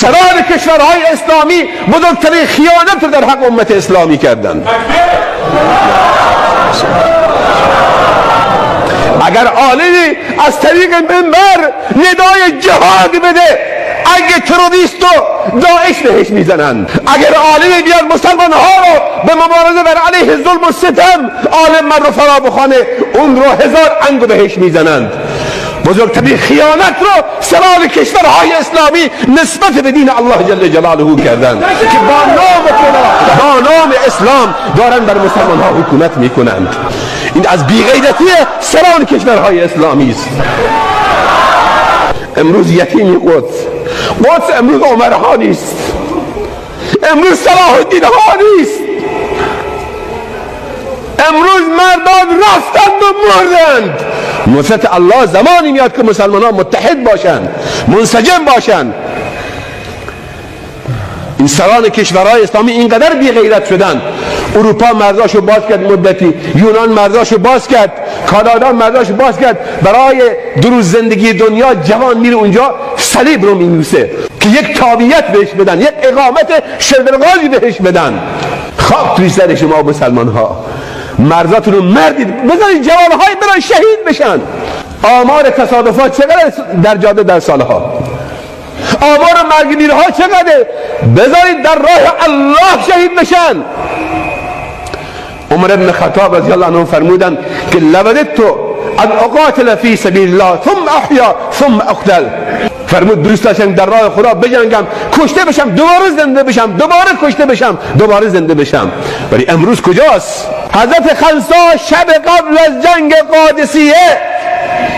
سران کشورهای اسلامی بزرگترین خیانت رو در حق امت اسلامی کردند. اگر عالمی از طریق منبر ندای جهاد بده، اگه تروریست و داعش بهش میزنند، اگر عالمی بیاد مسلمان ها رو به مبارزه بر علیه ظلم و ستم عالم من رو فرا بخوانه، اون رو هزار انگو بهش میزنند. بزرگترین خیانت رو سران کشورهای اسلامی نسبت به دین الله جل جلاله کردند که با نام اسلام دارن بر مسلمان ها حکومت میکنند. این از بی‌غیرتی سران کشورهای اسلامی است. امروز یتیم قدس امروز عمر ها نیست، امروز صلاح الدین ها نیست، امروز مردان رفتند و مردند. نصرت الله زمانی میاد که مسلمان ها متحد باشند، منسجم باشند. این سران کشورهای اسلامی اینقدر بی غیرت شدن. اروپا مرداشو باز کرد مدتی، یونان مرداشو باز کرد، کانادا مرداشو باز کرد. برای دروز زندگی دنیا جوان میره اونجا صلیب رو مینویسه که یک تابعیت بهش بدن، یک اقامت شبرغالی بهش بدن. خاک توی سر شما مسلمان ها، مرزاتون رو مردید، بذارید جوانهای برن شهید بشن. آمار تصادفات چقدر در جاده در سالها، آمار مرگ میرها چقدر، بذارید در راه الله شهید بشن. عمر بن خطاب رضی الله عنه فرمودند که لوددت ان اقاتل فی سبیل الله ثم احیا ثم اقتل. فرمود دوست داشتم در راه خدا بجنگم، کشته بشم، دوباره زنده بشم، دوباره کشته بشم، دوباره زنده بشم. ولی امروز کجاست؟ حضرت خنسا شب قبل از جنگ قادسیه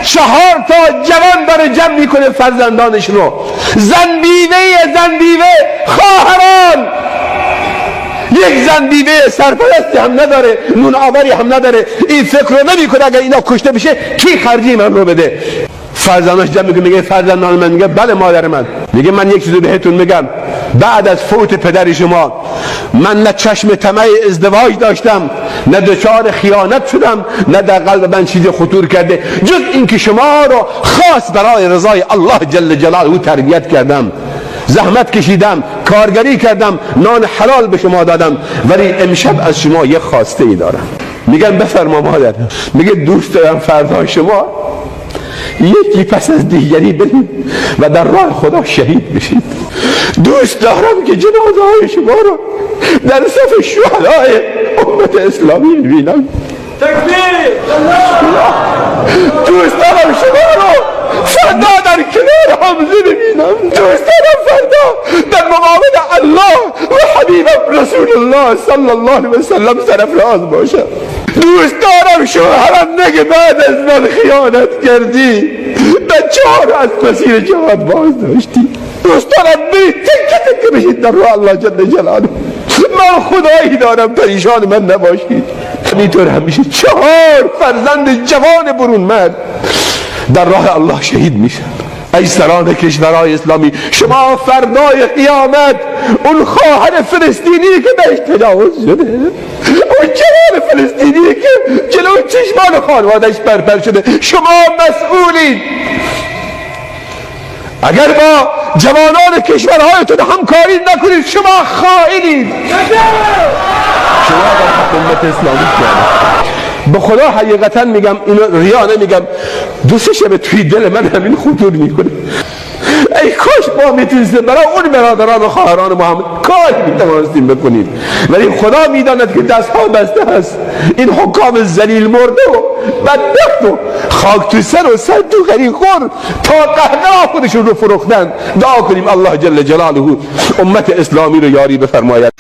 4 تا جوان برای جمع میکنه فرزندانش رو، زن بیوه خواهران. یک زن بیوه سرپرستی هم نداره، نون آوری هم نداره. این فکر رو نمیکنه اگر اینا کشته بشه کی خرجی من رو بده. فرزندانش جمع میکنه، میگه فرزندان من، میگه بله مادر من، میگه من یک چیزو بهتون میگم، بعد از فوت پدر شما من نه چشم طمع ازدواج داشتم، نه دچار خیانت شدم، نه در قلب من چیزی خطور کرده جز اینکه شما رو خاص برای رضای الله جل جلاله تربیت کردم، زحمت کشیدم، کارگری کردم، نان حلال به شما دادم. ولی امشب از شما یک خواسته ای دارم. میگن بفرما مادر. میگه دوست دارم فردا شما یکی پس از دیگری برید و در راه خدا شهید بشید. دوست دارم که جنازه های شما رو در صف شهدای امت اسلامی ببینم. تکبیر! دوست دارم شما رو فردا در کنار حمزه ببینم. دوست دارم فردا در مقابل الله و حبیبم رسول الله صلی الله علیه و سلم سرفراز باشم. دوست دارم شوهرم نگه بعد از من خیانت کردی، بچه‌ها از مسیر جهاد باز داشتی. دوست دارم برید تکه تکه بشید در راه الله جل جلاله. من خدایی دارم پریشان من نباشید. همینطور همیشه 4 فرزند جوان برون مرد در راه الله شهید میشن. ای سران کشورهای اسلامی، شما فردای قیامت اون خواهر فلسطینی که بهش تجاوز شده، اون جوان فلسطینی که جلو چشمان خانوادهش پرپر شده، شما مسئولید. اگر با جوانان کشورهایتون همکاری نکنید شما خائنید. شما در حق امت اسلامی کردید. به خدا حقیقتا میگم، اینو ریا نمیگم، 2-3 شب توی دل من همین خطور میکنه. ای کاش ما میتونستیم برای اون برادران و خواهران محمد کاری میتوانستیم بکنیم، ولی خدا میداند که دست ها بسته هست. این حکام ذلیل مرده و بدبخت و خاک تو سر و سر تو غریخور تا قهقرا خودشون رو فروختن. دعا کنیم الله جل جلاله امت اسلامی رو یاری بفرماید.